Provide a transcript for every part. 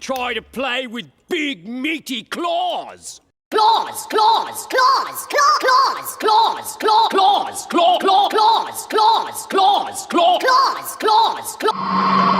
Try to play with big meaty claws. Claws, claws, claws, claws, claws, claws, claws, claws, claws, claws, claws, claws, claws, claws.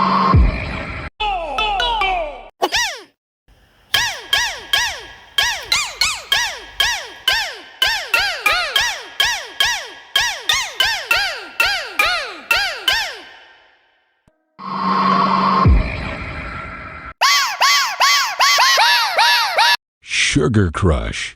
Sugar Crush.